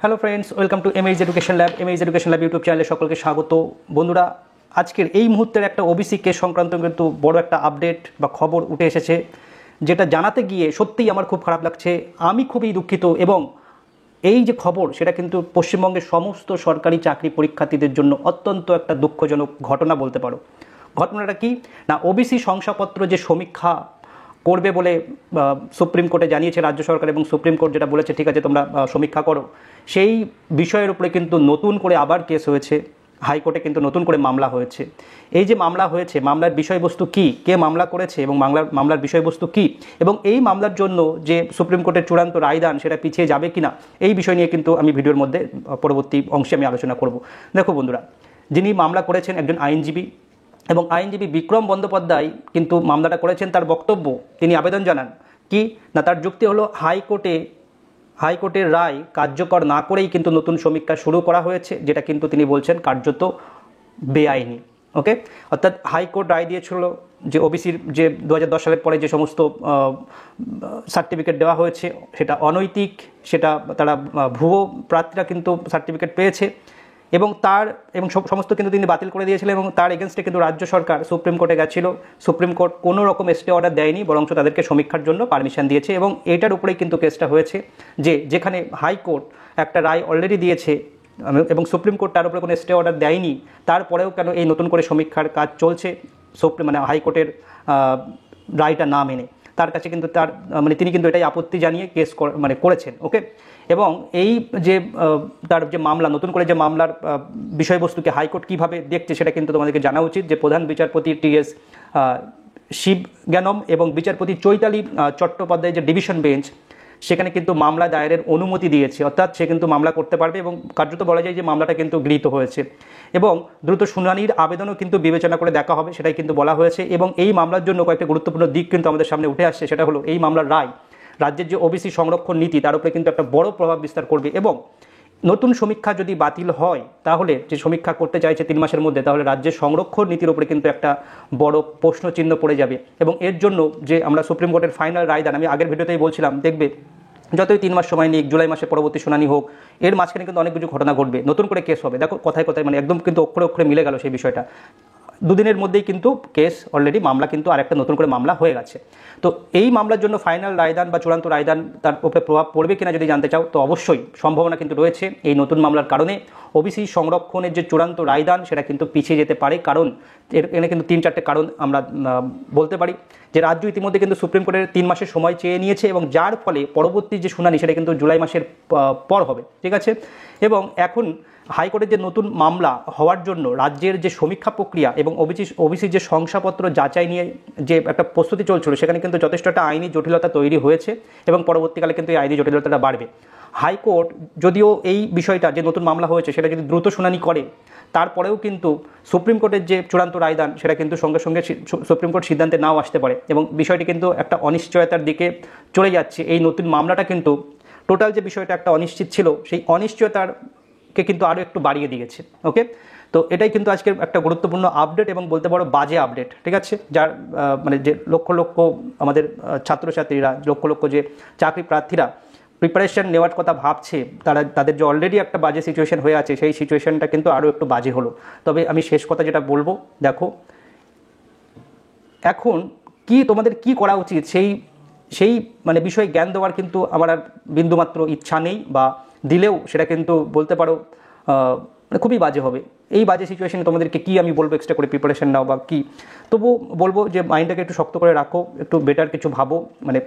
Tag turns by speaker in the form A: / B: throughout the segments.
A: Hello friends, welcome to MH education lab. MH education lab YouTube চ্যানেলে সকলকে স্বাগত। বন্ধুরা, আজকের এই মুহূর্তের একটা ওবিসি কেস সংক্রান্ত কিন্তু বড় একটা আপডেট বা খবর উঠে এসেছে, যেটা জানাতে গিয়ে সত্যিই আমার খুব খারাপ লাগছে। আমি খুবই দুঃখিত এবং এই যে খবর সেটা কিন্তু পশ্চিমবঙ্গের সমস্ত সরকারি চাকরি পরীক্ষার্থীদের জন্য অত্যন্ত একটা দুঃখজনক ঘটনা বলতে পারো। ঘটনাটা কি না, ওবিসি শংসাপত্র যে সমীক্ষা করবে বলে সুপ্রিম কোর্টে জানিয়েছে রাজ্য সরকার, এবং সুপ্রিম কোর্ট যেটা বলেছে ঠিক আছে তোমরা সমীক্ষা করো, সেই বিষয়ের উপরে কিন্তু নতুন করে আবার কেস হয়েছে। হাইকোর্টে কিন্তু নতুন করে মামলা হয়েছে। এই যে মামলা হয়েছে, মামলার বিষয়বস্তু কি, কে মামলা করেছে এবং মামলার বিষয়বস্তু কি, এবং এই মামলার জন্য যে সুপ্রিম কোর্টের চূড়ান্ত রায়দান সেটা পিছিয়ে যাবে কিনা, এই বিষয় নিয়ে কিন্তু আমি ভিডিওর মধ্যে পরবর্তী অংশে আমি আলোচনা করব। দেখো বন্ধুরা, যিনি মামলা করেছেন একজন আইনজীবী, এবং আইনজীবী বিক্রম বন্দ্যোপাধ্যায় কিন্তু মামলাটা করেছেন। তার বক্তব্য, তিনি আবেদন জানান কি না, তার যুক্তি হলো হাইকোর্টের রায় কার্যকর না করেই কিন্তু নতুন সমীক্ষা শুরু করা হয়েছে, যেটা কিন্তু তিনি বলছেন কার্যত বেআইনি। ওকে, অর্থাৎ হাইকোর্ট রায় দিয়েছিল যে ওবিসির যে 2010 সালের পরে যে সমস্ত সার্টিফিকেট দেওয়া হয়েছে সেটা অনৈতিক, সেটা তারা ভুয়ো প্রার্থীরা কিন্তু সার্টিফিকেট পেয়েছে, এবং সমস্ত কিন্তু তিনি বাতিল করে দিয়েছিলেন। এবং তার এগেনস্টে কিন্তু রাজ্য সরকার সুপ্রিম কোর্টে গেছিল। সুপ্রিম কোর্ট কোনো রকম স্টে অর্ডার দেয়নি, বরং তাদেরকে সমীক্ষার জন্য পারমিশন দিয়েছে। এবং এটার উপরেই কিন্তু কেসটা হয়েছে, যে যেখানে হাইকোর্ট একটা রায় অলরেডি দিয়েছে এবং সুপ্রিম কোর্ট তার উপরে কোনো স্টে অর্ডার দেয়নি, তারপরেও কেন এই নতুন করে সমীক্ষার কাজ চলছে হাইকোর্টের রায়টা না মেনে। তার কাছে কিন্তু তিনি কিন্তু এটাই আপত্তি জানিয়ে কেস করেছেন। ওকে, এবং এই যে তার যে মামলা, নতুন করে যে মামলার বিষয়বস্তুকে হাইকোর্ট কীভাবে দেখছে সেটা কিন্তু তোমাদেরকে জানা উচিত। যে প্রধান বিচারপতি টি.এস. শিবজ্ঞানম এবং বিচারপতি চৈতালি চট্টোপাধ্যায় যে ডিভিশন বেঞ্চ, সেখানে কিন্তু মামলা দায়েরের অনুমতি দিয়েছে। অর্থাৎ সে কিন্তু মামলা করতে পারবে, এবং কার্যত বলা যায় যে মামলাটা কিন্তু গৃহীত হয়েছে, এবং দ্রুত শুনানির আবেদনও কিন্তু বিবেচনা করে দেখা হবে, সেটাই কিন্তু বলা হয়েছে। এবং এই মামলার জন্য কয়েকটা গুরুত্বপূর্ণ দিক কিন্তু আমাদের সামনে উঠে আসছে। সেটা হলো, এই মামলার রায় রাজ্যের যে ওবিসি সংরক্ষণ নীতি তার উপরে কিন্তু একটা বড় প্রভাব বিস্তার করবে। এবং নতুন সমীক্ষা যদি বাতিল হয়, তাহলে যে সমীক্ষা করতে চাইছে 3 মাসের মধ্যে, তাহলে রাজ্যের সংরক্ষণ নীতির উপরে কিন্তু একটা বড় প্রশ্নচিহ্ন পড়ে যাবে। এবং এর জন্য যে আমরা সুপ্রিম কোর্টের ফাইনাল রায়দান, আমি আগের ভিডিওতেই বলছিলাম, দেখবে যতই 3 মাস সময় নিক, জুলাই মাসে পরবর্তী শুনানি হোক, এর মাঝখানে কিন্তু অনেক কিছু ঘটনা ঘটবে, নতুন করে কেস হবে। দেখো কথায় একদম কিন্তু অক্ষরে অক্ষরে মিলে গেল সেই বিষয়টা। 2 দিনের মধ্যেই কিন্তু কেস অলরেডি মামলা কিন্তু আরেকটা নতুন করে মামলা হয়ে গেছে। তো এই মামলার জন্য ফাইনাল রায়দান বা চূড়ান্ত রায়দান তার উপরে প্রভাব পড়বে কিনা যদি জানতে চাও, তো অবশ্যই সম্ভাবনা কিন্তু রয়েছে। এই নতুন মামলার কারণে ওবিসি সংরক্ষণের যে চূড়ান্ত রায়দান সেটা কিন্তু পিছিয়ে যেতে পারে। কারণ এখানে কিন্তু 3-4টে কারণ আমরা বলতে পারি। যে রাজ্য ইতিমধ্যে কিন্তু সুপ্রিম কোর্টের 3 মাসের সময় চেয়ে নিয়েছে, এবং যার ফলে পরবর্তী যে শুনানি সেটা কিন্তু জুলাই মাসের পর হবে, ঠিক আছে। এবং এখন হাইকোর্টের যে নতুন মামলা হওয়ার জন্য রাজ্যের যে সমীক্ষা প্রক্রিয়া এবং ওবিসির যে শংসাপত্র যাচাই নিয়ে যে একটা প্রস্তুতি চলছিল, সেখানে কিন্তু যথেষ্ট একটা আইনি জটিলতা তৈরি হয়েছে, এবং পরবর্তীকালে কিন্তু এই আইনি জটিলতাটা বাড়বে। হাইকোর্ট যদিও এই বিষয়টা যে নতুন মামলা হয়েছে সেটা যদি দ্রুত শুনানি করে, তারপরেও কিন্তু সুপ্রিম কোর্টের যে চূড়ান্ত রায়দান সেটা কিন্তু সঙ্গে সঙ্গে সুপ্রিম কোর্ট সিদ্ধান্তে নাও আসতে পারে, এবং বিষয়টি কিন্তু একটা অনিশ্চয়তার দিকে চলে যাচ্ছে। এই নতুন মামলাটা কিন্তু টোটাল যে বিষয়টা একটা অনিশ্চিত ছিল, সেই অনিশ্চয়তারকে কিন্তু আরও একটু বাড়িয়ে দিয়েছে। ওকে, তো এটাই কিন্তু আজকের একটা গুরুত্বপূর্ণ আপডেট, এবং বলতে পারো বাজে আপডেট, ঠিক আছে। যার যে লক্ষ লক্ষ আমাদের ছাত্রছাত্রীরা, লক্ষ লক্ষ যে চাকরি প্রার্থীরা প্রিপারেশন নেওয়ার কথা ভাবছে, তাদের যে অলরেডি একটা বাজে সিচুয়েশন হয়ে আছে, সেই সিচুয়েশনটা কিন্তু আরও একটু বাজে হলো। তবে আমি শেষ কথা যেটা বলবো, দেখো এখন তোমাদের কি করা উচিত সেই বিষয়ে জ্ঞান দেওয়ার কিন্তু আমার আর বিন্দুমাত্র ইচ্ছা নেই, বা দিলেও সেটা কিন্তু বলতে পারো খুবই বাজে হবে। এই বাজে সিচুয়েশনে তোমাদেরকে কি আমি বলবো, এক্সট্রা করে প্রিপারেশন নাও বা কি, তবু বলবো যে মাইন্ডটাকে একটু শক্ত করে রাখো, একটু বেটার কিছু ভাবো,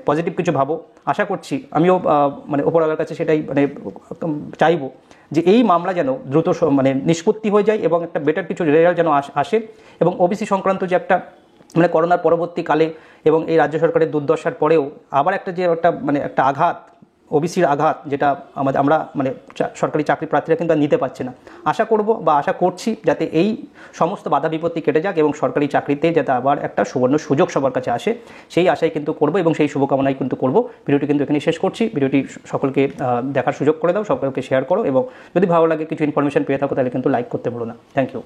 A: পজিটিভ কিছু ভাবো। আশা করছি, আমিও ওপরওয়ালার কাছে সেটাই চাইবো যে এই মামলা যেন দ্রুত নিষ্পত্তি হয়ে যায়, এবং একটা বেটার কিছু রেজাল্ট যেন আসে। এবং ওবিসি সংক্রান্ত যে একটা করোনার পরবর্তীকালে এবং এই রাজ্য সরকারের দুর্দশার পরেও আবার একটা যে একটা আঘাত, ওবিসির আঘাত, যেটা আমরা সরকারি চাকরি প্রার্থীরা কিন্তু আর নিতে পারছে না। আশা করছি যাতে এই সমস্ত বাধা বিপত্তি কেটে যাক, এবং সরকারি চাকরিতে যাতে আবার একটা সুবর্ণ সুযোগ সবার কাছে আসে, সেই আশাই কিন্তু করব, এবং সেই শুভকামনাই কিন্তু করব। ভিডিওটি কিন্তু এখানে শেষ করছি। ভিডিওটি সকলকে দেখার সুযোগ করে দাও, সকলকে শেয়ার করো, এবং যদি ভালো লাগে, কিছু ইনফরমেশন পেয়ে থাকো, তাহলে কিন্তু লাইক করতে ভুলো না। Thank you.